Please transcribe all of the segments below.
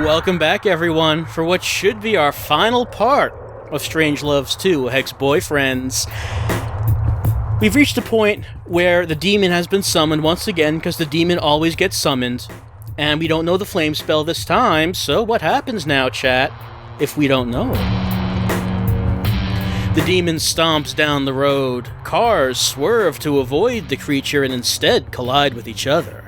Welcome back, everyone, for what should be our final part of Strangelove's 2 Ex-Boyfriends. We've reached a point where the demon has been summoned once again, because the demon always gets summoned, and we don't know the flame spell this time, so what happens now, chat, if we don't know it? The demon stomps down the road. Cars swerve to avoid the creature and instead collide with each other.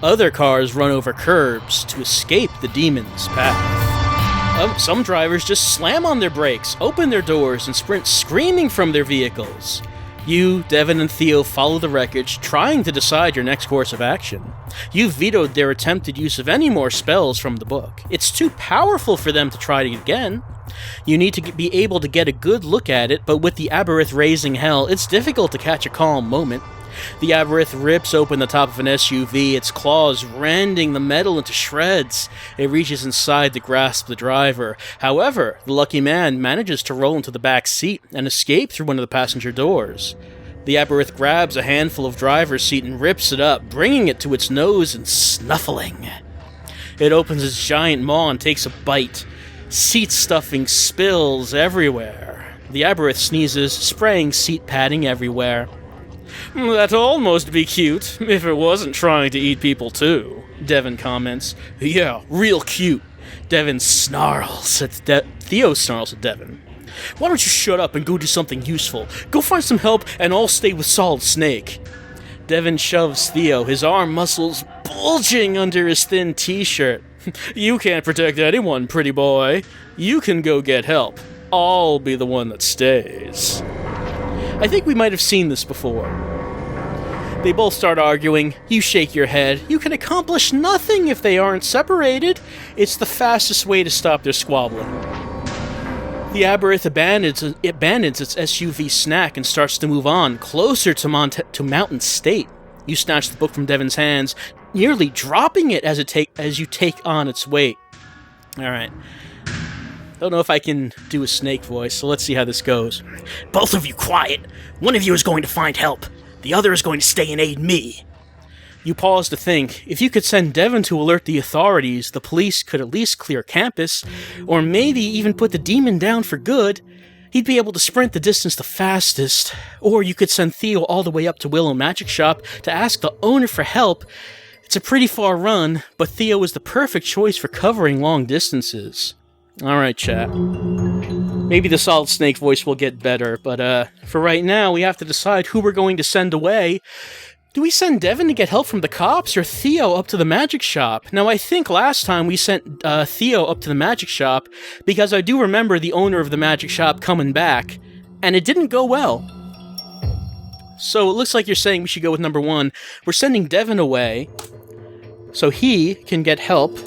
Other cars run over curbs to escape the demon's path. Some drivers just slam on their brakes, open their doors, and sprint screaming from their vehicles. You, Devin, and Theo follow the wreckage, trying to decide your next course of action. You've vetoed their attempted use of any more spells from the book. It's too powerful for them to try it again. You need to be able to get a good look at it, but with the Aberith raising hell, it's difficult to catch a calm moment. The Aberith rips open the top of an SUV, its claws rending the metal into shreds. It reaches inside to grasp the driver. However, the lucky man manages to roll into the back seat and escape through one of the passenger doors. The Aberith grabs a handful of driver's seat and rips it up, bringing it to its nose and snuffling. It opens its giant maw and takes a bite. Seat stuffing spills everywhere. The Aberith sneezes, spraying seat padding everywhere. "That'd almost be cute, if it wasn't trying to eat people too," Devin comments. "Yeah, real cute." Devin snarls at Theo snarls at Devin. "Why don't you shut up and go do something useful? Go find some help and I'll stay with Solid Snake." Devin shoves Theo, his arm muscles bulging under his thin t-shirt. "You can't protect anyone, pretty boy. You can go get help. I'll be the one that stays." I think we might have seen this before. They both start arguing. You shake your head. You can accomplish nothing if they aren't separated. It's the fastest way to stop their squabbling. The Aberith abandons its SUV snack and starts to move on, closer to Mountain State. You snatch the book from Devin's hands, nearly dropping it as you take on its weight. Alright. Don't know if I can do a snake voice, so let's see how this goes. "Both of you quiet. One of you is going to find help. The other is going to stay and aid me." You pause to think. If you could send Devin to alert the authorities, the police could at least clear campus, or maybe even put the demon down for good. He'd be able to sprint the distance the fastest. Or you could send Theo all the way up to Willow Magic Shop to ask the owner for help. It's a pretty far run, but Theo is the perfect choice for covering long distances. Alright, chat. Maybe the Solid Snake voice will get better, but for right now, we have to decide who we're going to send away. Do we send Devin to get help from the cops, or Theo up to the magic shop? Now, I think last time we sent Theo up to the magic shop, because I do remember the owner of the magic shop coming back, and it didn't go well. So it looks like you're saying we should go with number 1. We're sending Devin away, so he can get help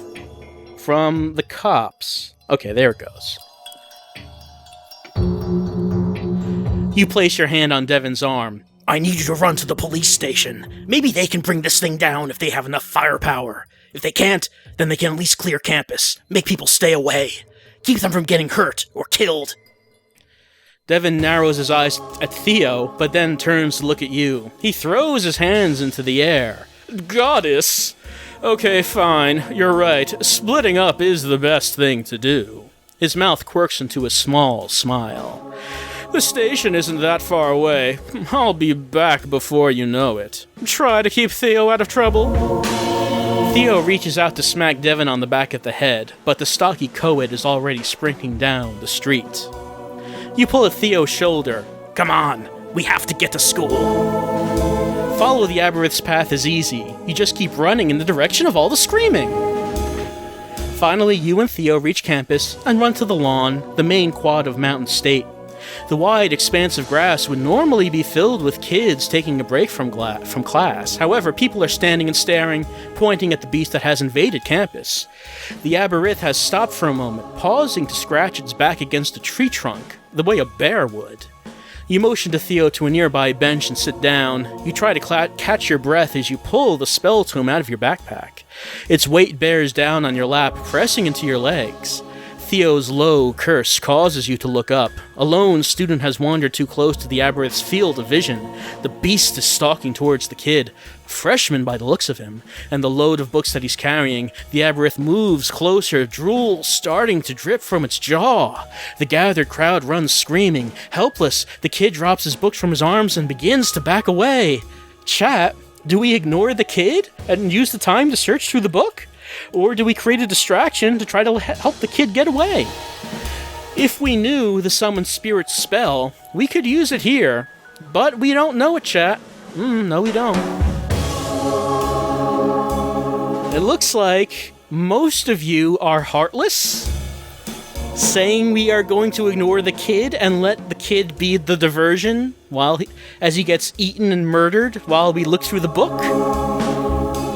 from the cops. Okay, there it goes. You place your hand on Devin's arm. "I need you to run to the police station. Maybe they can bring this thing down if they have enough firepower. If they can't, then they can at least clear campus. Make people stay away. Keep them from getting hurt or killed." Devin narrows his eyes at Theo, but then turns to look at you. He throws his hands into the air. "Goddess! Okay, fine. You're right. Splitting up is the best thing to do." His mouth quirks into a small smile. "The station isn't that far away. I'll be back before you know it. Try to keep Theo out of trouble." Theo reaches out to smack Devin on the back of the head, but the stocky co-ed is already sprinting down the street. You pull at Theo's shoulder. "Come on, we have to get to school." Follow the Aberith's path is easy. You just keep running in the direction of all the screaming. Finally, you and Theo reach campus and run to the lawn, the main quad of Mountain State. The wide expanse of grass would normally be filled with kids taking a break from class. However, people are standing and staring, pointing at the beast that has invaded campus. The Aberith has stopped for a moment, pausing to scratch its back against a tree trunk, the way a bear would. You motion to Theo to a nearby bench and sit down. You try to catch your breath as you pull the spell tome out of your backpack. Its weight bears down on your lap, pressing into your legs. Theo's low curse causes you to look up. A lone student has wandered too close to the Aberith's field of vision. The beast is stalking towards the kid, a freshman by the looks of him, and the load of books that he's carrying. The Aberith moves closer, drool starting to drip from its jaw. The gathered crowd runs screaming. Helpless, the kid drops his books from his arms and begins to back away. Chat, do we ignore the kid and use the time to search through the book? Or do we create a distraction to try to help the kid get away? If we knew the summon spirit's spell, we could use it here, but we don't know it, chat. No, we don't. It looks like most of you are heartless, saying we are going to ignore the kid and let the kid be the diversion as he gets eaten and murdered while we look through the book.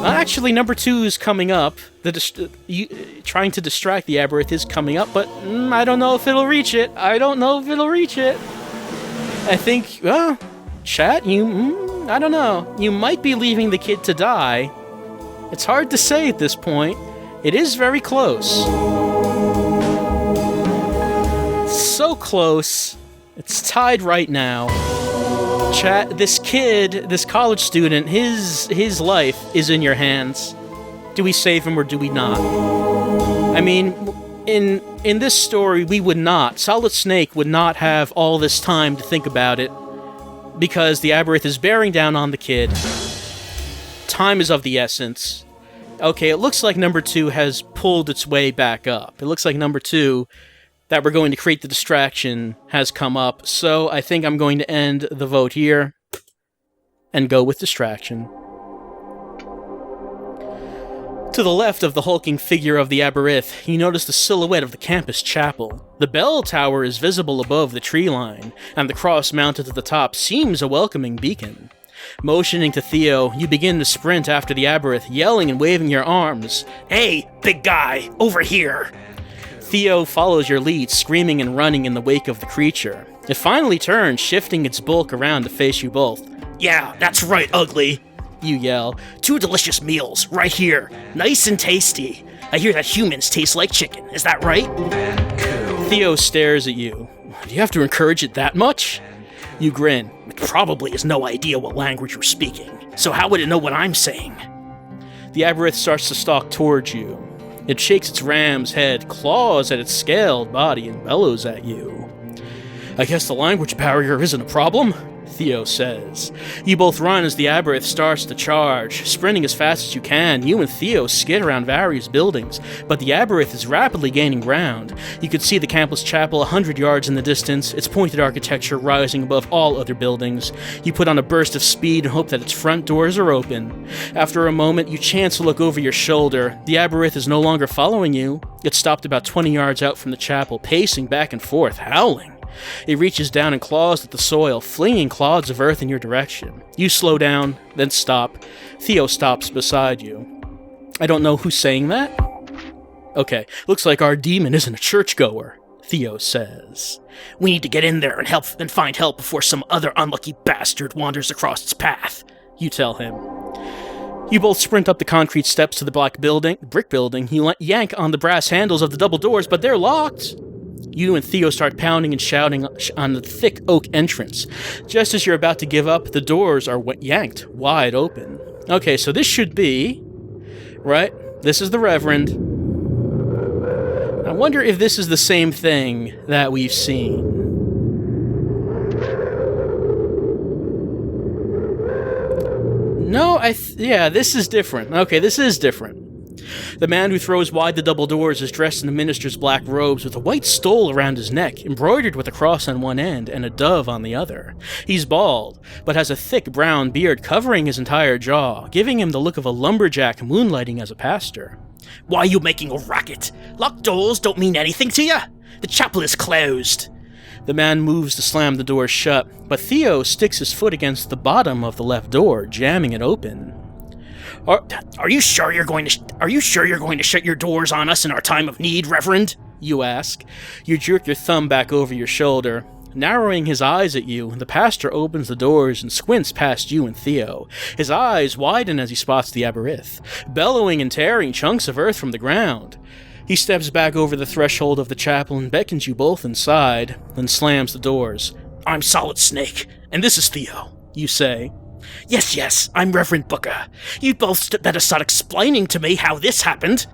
Actually, number 2 is coming up. Trying to distract the Aberith is coming up, but I don't know if it'll reach it. I think, chat, I don't know. You might be leaving the kid to die. It's hard to say at this point. It is very close. So close. It's tied right now. Chat, this kid, this college student, his life is in your hands. Do we save him or do we not? I mean, in this story, we would not. Solid Snake would not have all this time to think about it because the Aberith is bearing down on the kid. Time is of the essence. Okay, it looks like number 2 has pulled its way back up. It looks like number 2, that we're going to create the distraction, has come up, so I think I'm going to end the vote here and go with distraction. To the left of the hulking figure of the Aberith, you notice the silhouette of the campus chapel. The bell tower is visible above the tree line, and the cross mounted at the top seems a welcoming beacon. Motioning to Theo, you begin to sprint after the Aberith, yelling and waving your arms. "Hey, big guy, over here!" Theo follows your lead, screaming and running in the wake of the creature. It finally turns, shifting its bulk around to face you both. "Yeah, that's right, ugly," you yell. "2 delicious meals, right here. Nice and tasty. I hear that humans taste like chicken, is that right?" Theo stares at you. "Do you have to encourage it that much?" You grin. "It probably has no idea what language we're speaking, so how would it know what I'm saying?" The Aberith starts to stalk towards you. It shakes its ram's head, claws at its scaled body, and bellows at you. "I guess the language barrier isn't a problem," Theo says. You both run as the Aberith starts to charge. Sprinting as fast as you can, you and Theo skid around various buildings, but the Aberith is rapidly gaining ground. You could see the campus chapel 100 yards in the distance, its pointed architecture rising above all other buildings. You put on a burst of speed and hope that its front doors are open. After a moment, you chance to look over your shoulder. The Aberith is no longer following you. It stopped about 20 yards out from the chapel, pacing back and forth, howling. It reaches down and claws at the soil, flinging clods of earth in your direction. You slow down, then stop. Theo stops beside you. "I don't know who's saying that." "Okay, looks like our demon isn't a churchgoer," Theo says. "We need to get in there and find help before some other unlucky bastard wanders across its path," you tell him. You both sprint up the concrete steps to the brick building. You yank on the brass handles of the double doors, but they're locked. You and Theo start pounding and shouting on the thick oak entrance. Just as you're about to give up, the doors are yanked wide open. Okay, so this should be... Right, this is the Reverend. I wonder if this is the same thing that we've seen. No, yeah, this is different. Okay, this is different. The man who throws wide the double doors is dressed in the minister's black robes with a white stole around his neck, embroidered with a cross on one end and a dove on the other. He's bald, but has a thick brown beard covering his entire jaw, giving him the look of a lumberjack moonlighting as a pastor. "Why are you making a racket? Locked doors don't mean anything to you. The chapel is closed." The man moves to slam the door shut, but Theo sticks his foot against the bottom of the left door, jamming it open. Are you sure you're going to shut your doors on us in our time of need, Reverend?" you ask. You jerk your thumb back over your shoulder. Narrowing his eyes at you, the pastor opens the doors and squints past you and Theo. His eyes widen as he spots the Aberith, bellowing and tearing chunks of earth from the ground. He steps back over the threshold of the chapel and beckons you both inside, then slams the doors. "I'm Solid Snake, and this is Theo," you say. Yes, I'm Reverend Booker. You both better start explaining to me how this happened."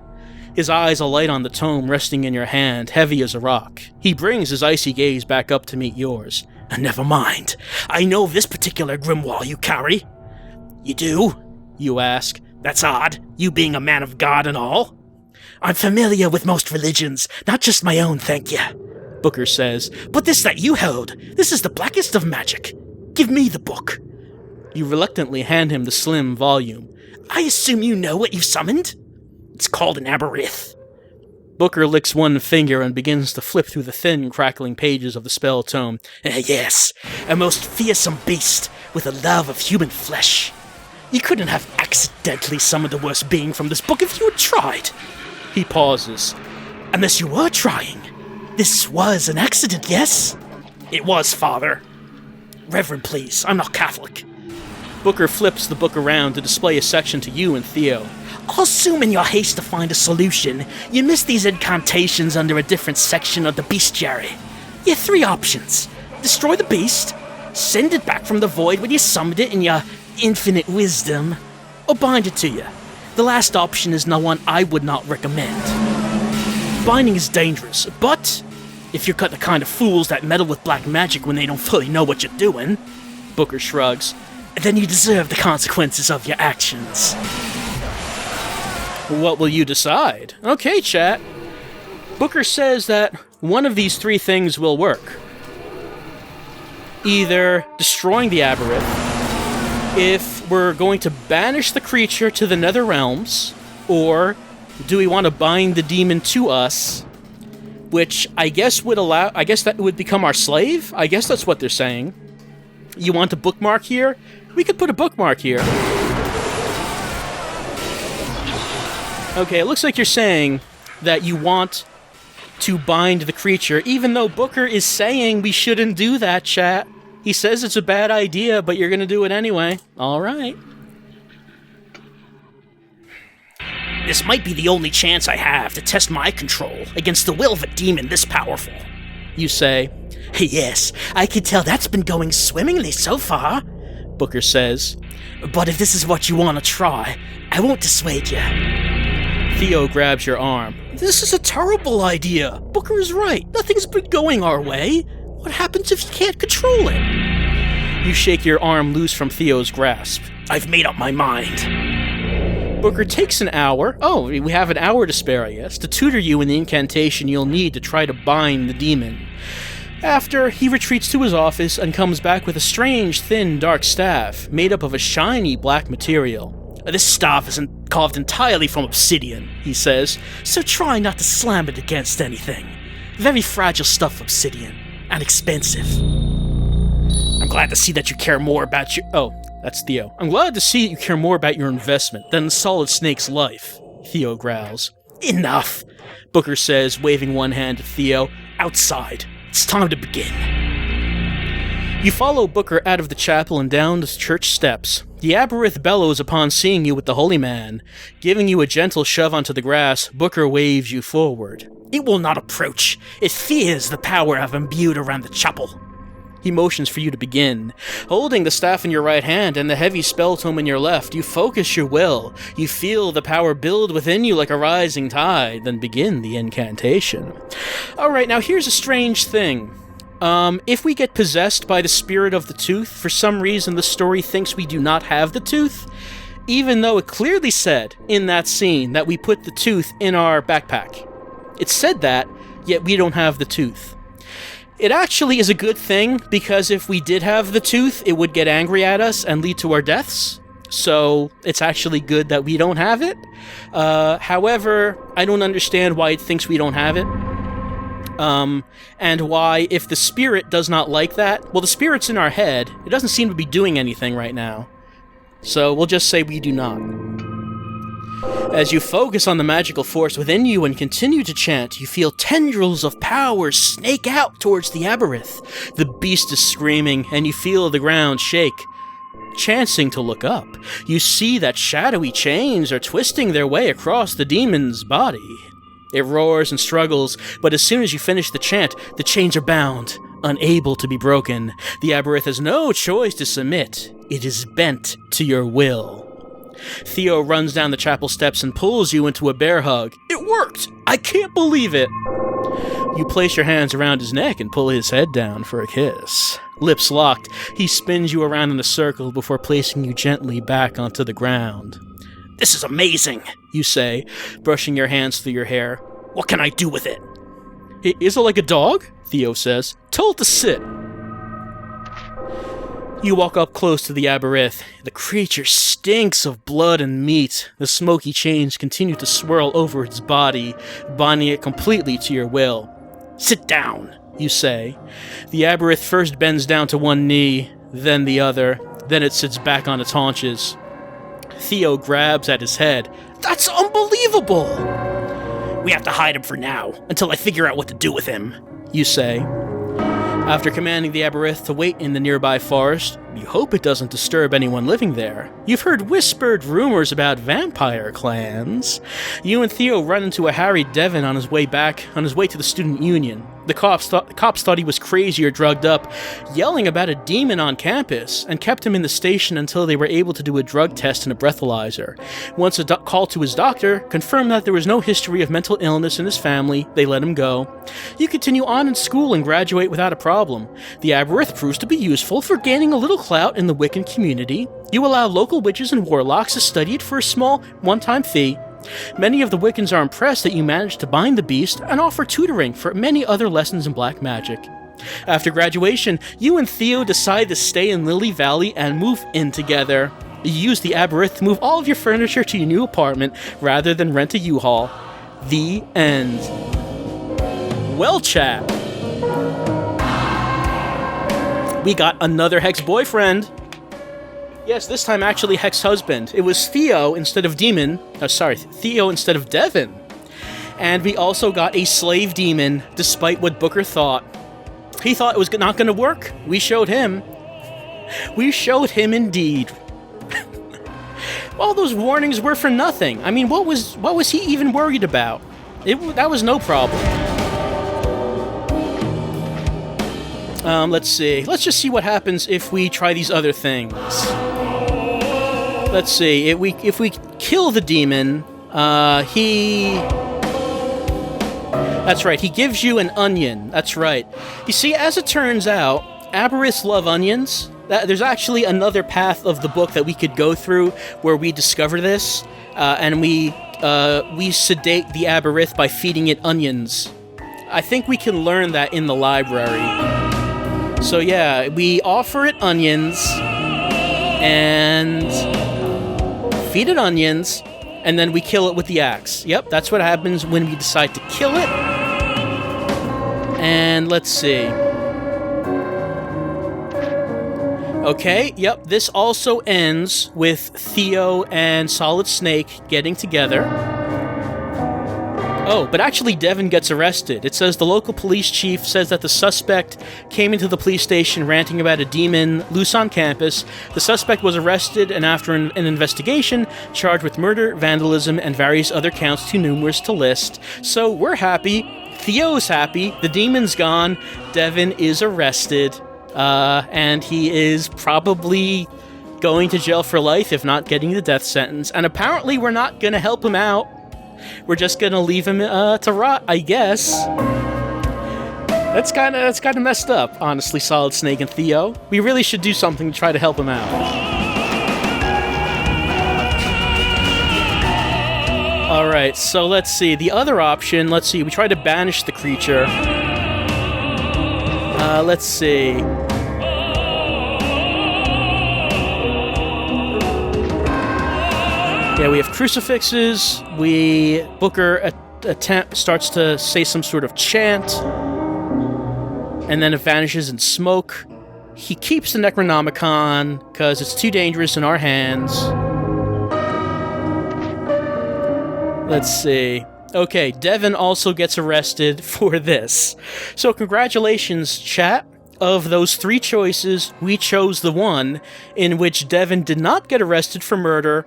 His eyes alight on the tome resting in your hand, heavy as a rock. He brings his icy gaze back up to meet yours. "Never mind. I know this particular grimoire you carry." "You do?" you ask. "That's odd, you being a man of God and all." "I'm familiar with most religions, not just my own, thank you," Booker says. "But this that you hold, this is the blackest of magic. Give me the book." You reluctantly hand him the slim volume. "I assume you know what you summoned?" "It's called an aberrith." Booker licks one finger and begins to flip through the thin, crackling pages of the spell tome. Yes, a most fearsome beast with a love of human flesh. You couldn't have accidentally summoned a worse being from this book if you had tried." He pauses. "Unless you were trying. This was an accident, yes?" "It was, Father." "Reverend, please. I'm not Catholic." Booker flips the book around to display a section to you and Theo. "I'll assume in your haste to find a solution, you missed these incantations under a different section of the bestiary. You have 3 options. Destroy the beast, send it back from the void when you summoned it in your infinite wisdom, or bind it to you. The last option is the one I would not recommend. Binding is dangerous, but if you're the kind of fools that meddle with black magic when they don't fully know what you're doing," Booker shrugs, "then you deserve the consequences of your actions." What will you decide? Okay, chat. Booker says that one of these 3 things will work. Either destroying the aberrith, if we're going to banish the creature to the nether realms, or do we want to bind the demon to us, which I guess that would become our slave? I guess that's what they're saying. You want a bookmark here? We could put a bookmark here. Okay, it looks like you're saying that you want to bind the creature, even though Booker is saying we shouldn't do that, chat. He says it's a bad idea, but you're gonna do it anyway. Alright. "This might be the only chance I have to test my control against the will of a demon this powerful," you say. "Yes, I can tell that's been going swimmingly so far," Booker says. "But if this is what you want to try, I won't dissuade you." Theo grabs your arm. "This is a terrible idea. Booker is right. Nothing's been going our way. What happens if you can't control it?" You shake your arm loose from Theo's grasp. "I've made up my mind." Booker takes an hour. Oh, we have an hour to spare, I guess, to tutor you in the incantation you'll need to try to bind the demon. After, he retreats to his office and comes back with a strange, thin, dark staff made up of a shiny black material. "This staff isn't carved entirely from obsidian," he says, "so try not to slam it against anything. Very fragile stuff, obsidian, and expensive." "I'm glad to see that you care more about your..." Oh, that's Theo. "I'm glad to see that you care more about your investment than Solid Snake's life," Theo growls. "Enough," Booker says, waving one hand at Theo. "Outside. It's time to begin." You follow Booker out of the chapel and down the church steps. The aberrith bellows upon seeing you with the holy man. Giving you a gentle shove onto the grass, Booker waves you forward. "It will not approach. It fears the power I've imbued around the chapel." He motions for you to begin. Holding the staff in your right hand and the heavy spell tome in your left, you focus your will. You feel the power build within you like a rising tide, then begin the incantation. Alright, now here's a strange thing. If we get possessed by the spirit of the tooth, for some reason the story thinks we do not have the tooth, even though it clearly said in that scene that we put the tooth in our backpack. It said that, yet we don't have the tooth. It actually is a good thing, because if we did have the tooth, it would get angry at us and lead to our deaths. So it's actually good that we don't have it. However, I don't understand why it thinks we don't have it. And why, if the spirit does not like that, well, the spirit's in our head. It doesn't seem to be doing anything right now. So we'll just say we do not. As you focus on the magical force within you and continue to chant, you feel tendrils of power snake out towards the aberrith. The beast is screaming, and you feel the ground shake. Chancing to look up, you see that shadowy chains are twisting their way across the demon's body. It roars and struggles, but as soon as you finish the chant, the chains are bound, unable to be broken. The Aberith has no choice to submit. It is bent to your will. Theo runs down the chapel steps and pulls you into a bear hug. It worked! I can't believe it! You place your hands around his neck and pull his head down for a kiss. Lips locked, he spins you around in a circle before placing you gently back onto the ground. This is amazing, you say, brushing your hands through your hair. What can I do with it? Is it like a dog? Theo says. Tell it to sit. You walk up close to the Aberith. The creature stinks of blood and meat. The smoky chains continue to swirl over its body, binding it completely to your will. Sit down, you say. The Aberith first bends down to one knee, then the other, then it sits back on its haunches. Theo grabs at his head. That's unbelievable! We have to hide him for now, until I figure out what to do with him, you say. After commanding the Aberith to wait in the nearby forest, you hope it doesn't disturb anyone living there. You've heard whispered rumors about vampire clans. You and Theo run into a harried Devin on his way to the student union. The cops thought he was crazy or drugged up, yelling about a demon on campus, and kept him in the station until they were able to do a drug test and a breathalyzer. Once a call to his doctor confirmed that there was no history of mental illness in his family, they let him go. You continue on in school and graduate without a problem. The Aberith proves to be useful for gaining a little clout in the Wiccan community. You allow local witches and warlocks to study it for a small, one-time fee. Many of the Wiccans are impressed that you managed to bind the beast and offer tutoring for many other lessons in black magic. After graduation, you and Theo decide to stay in Lily Valley and move in together. You use the Aberith to move all of your furniture to your new apartment rather than rent a U-Haul. The end. Well, chat. We got another Hex boyfriend. Yes, this time actually Hex husband. It was Theo instead of Devin. And we also got a slave demon, despite what Booker thought. He thought it was not going to work. We showed him. We showed him indeed. All those warnings were for nothing. I mean, what was he even worried about? That was no problem. Let's see. Let's just see what happens if we try these other things. Let's see. If we kill the demon, That's right, he gives you an onion. That's right. You see, as it turns out, Aberiths love onions. There's actually another path of the book that we could go through where we discover this, and we sedate the Aberith by feeding it onions. I think we can learn that in the library. So yeah, we offer it onions, and feed it onions, and then we kill it with the axe. Yep, that's what happens when we decide to kill it. And let's see. Okay, yep, this also ends with Theo and Solid Snake getting together. Oh, but actually Devin gets arrested. It says the local police chief says that the suspect came into the police station ranting about a demon loose on campus. The suspect was arrested and after an investigation, charged with murder, vandalism, and various other counts too numerous to list. So we're happy. Theo's happy. The demon's gone. Devin is arrested. And he is probably going to jail for life, if not getting the death sentence. And apparently we're not going to help him out. We're just going to leave him to rot, I guess. That's kind of messed up, honestly, Solid Snake and Theo. We really should do something to try to help him out. Alright, so let's see. The other option, we try to banish the creature. Let's see. Yeah, we have crucifixes. Booker starts to say some sort of chant, and then it vanishes in smoke. He keeps the Necronomicon because it's too dangerous in our hands. Let's see. Okay, Devin also gets arrested for this. So congratulations, chat. Of those three choices, we chose the one in which Devin did not get arrested for murder,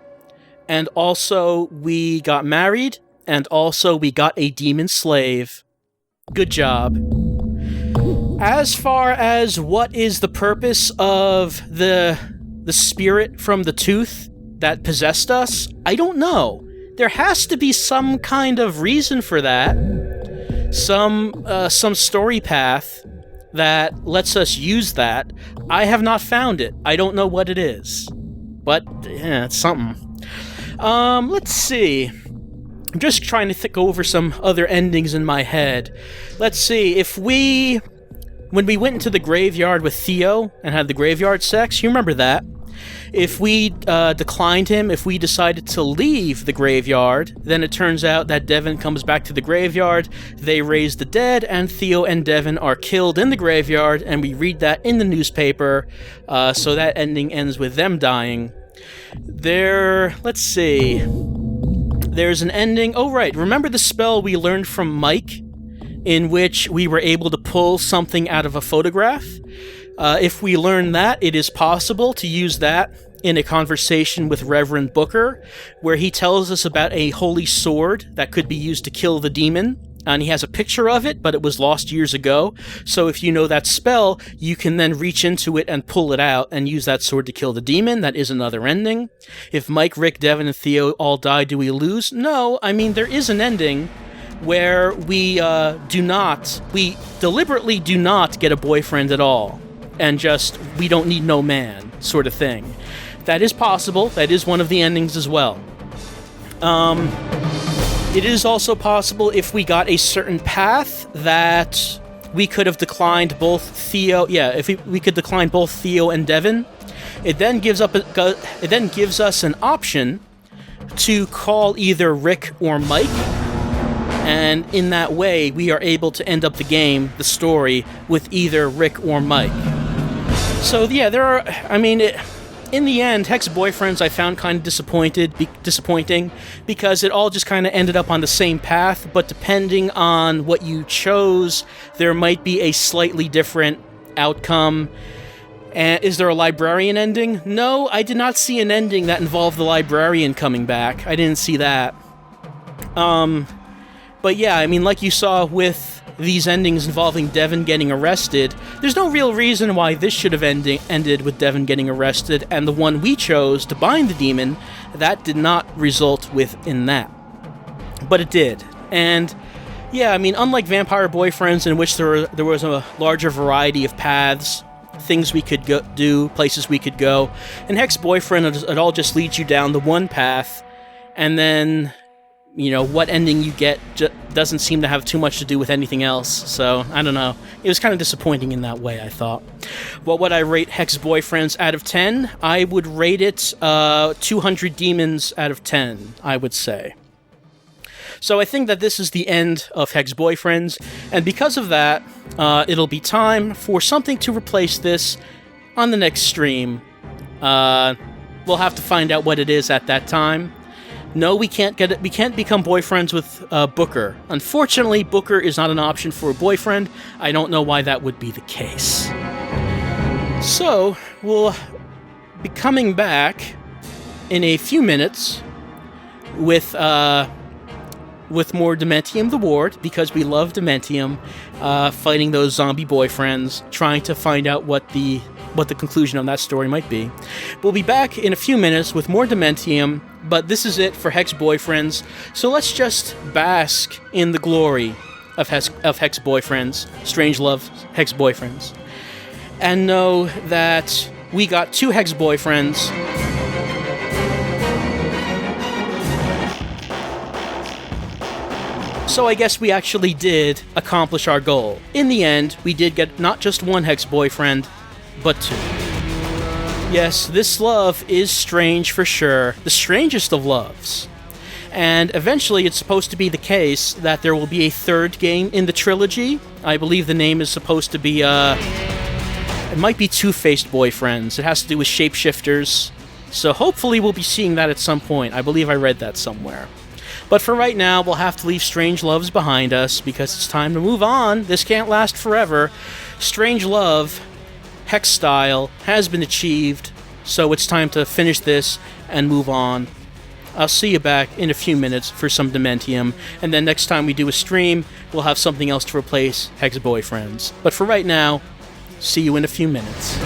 and also we got married, and also we got a demon slave. Good job. As far as what is the purpose of the spirit from the tooth that possessed us, I don't know. There has to be some kind of reason for that. Some story path that lets us use that. I have not found it. I don't know what it is. But, yeah, it's something. Let's see. I'm just trying to go over some other endings in my head. Let's see, when we went into the graveyard with Theo and had the graveyard sex, you remember that? If we declined him, if we decided to leave the graveyard, then it turns out that Devin comes back to the graveyard, they raise the dead, and Theo and Devin are killed in the graveyard, and we read that in the newspaper, so that ending ends with them dying. Let's see. There's an ending. Oh, right. Remember the spell we learned from Mike, in which we were able to pull something out of a photograph? If we learn that, it is possible to use that in a conversation with Reverend Booker, where he tells us about a holy sword that could be used to kill the demon, and he has a picture of it, but it was lost years ago. So if you know that spell, you can then reach into it and pull it out and use that sword to kill the demon. That is another ending. If Mike, Rick, Devin, and Theo all die, do we lose? No, I mean, there is an ending where we deliberately do not get a boyfriend at all, and we don't need no man, sort of thing. That is possible. That is one of the endings as well. It is also possible if we got a certain path that we could have declined both Theo. Yeah, if we could decline both Theo and Devin, it then gives us an option to call either Rick or Mike, and in that way we are able to end up the story, with either Rick or Mike. So yeah, in the end, Hex Boyfriends I found kind of disappointing, because it all just kind of ended up on the same path, but depending on what you chose, there might be a slightly different outcome. And is there a librarian ending? No, I did not see an ending that involved the librarian coming back. I didn't see that. But yeah, I mean, like you saw with these endings involving Devin getting arrested, there's no real reason why this should have ended with Devin getting arrested, and the one we chose to bind the demon, that did not result in that. But it did. And yeah, I mean, unlike Vampire Boyfriends, in which there was a larger variety of paths, things we could do, places we could go, in Hex Boyfriend, it all just leads you down the one path, and then, you know, what ending you get doesn't seem to have too much to do with anything else. So, I don't know. It was kind of disappointing in that way, I thought. What would I rate Hex Boyfriends out of 10? I would rate it 200 demons out of 10, I would say. So I think that this is the end of Hex Boyfriends, and because of that, it'll be time for something to replace this on the next stream. We'll have to find out what it is at that time. No, we can't become boyfriends with Booker. Unfortunately, Booker is not an option for a boyfriend. I don't know why that would be the case. So, we'll be coming back in a few minutes with more Dementium the Ward, because we love Dementium, fighting those zombie boyfriends, trying to find out what the conclusion of that story might be. We'll be back in a few minutes with more Dementium, but this is it for Hex Boyfriends, so let's just bask in the glory of Hex Boyfriends, Strangelove Hex Boyfriends, and know that we got 2 Hex Boyfriends. So I guess we actually did accomplish our goal. In the end, we did get not just 1 Hex Boyfriend, but 2. Yes, this love is strange for sure, the strangest of loves. And eventually it's supposed to be the case that there will be a 3rd game in the trilogy. I believe the name is supposed to be, it might be Two-Faced Boyfriends. It has to do with shapeshifters. So hopefully we'll be seeing that at some point. I believe I read that somewhere. But for right now, we'll have to leave Strange Loves behind us, because it's time to move on. This can't last forever. Strange Love, Hex style, has been achieved, so it's time to finish this and move on. I'll see you back in a few minutes for some Dementium, and then next time we do a stream, we'll have something else to replace Hex Boyfriends. But for right now, see you in a few minutes.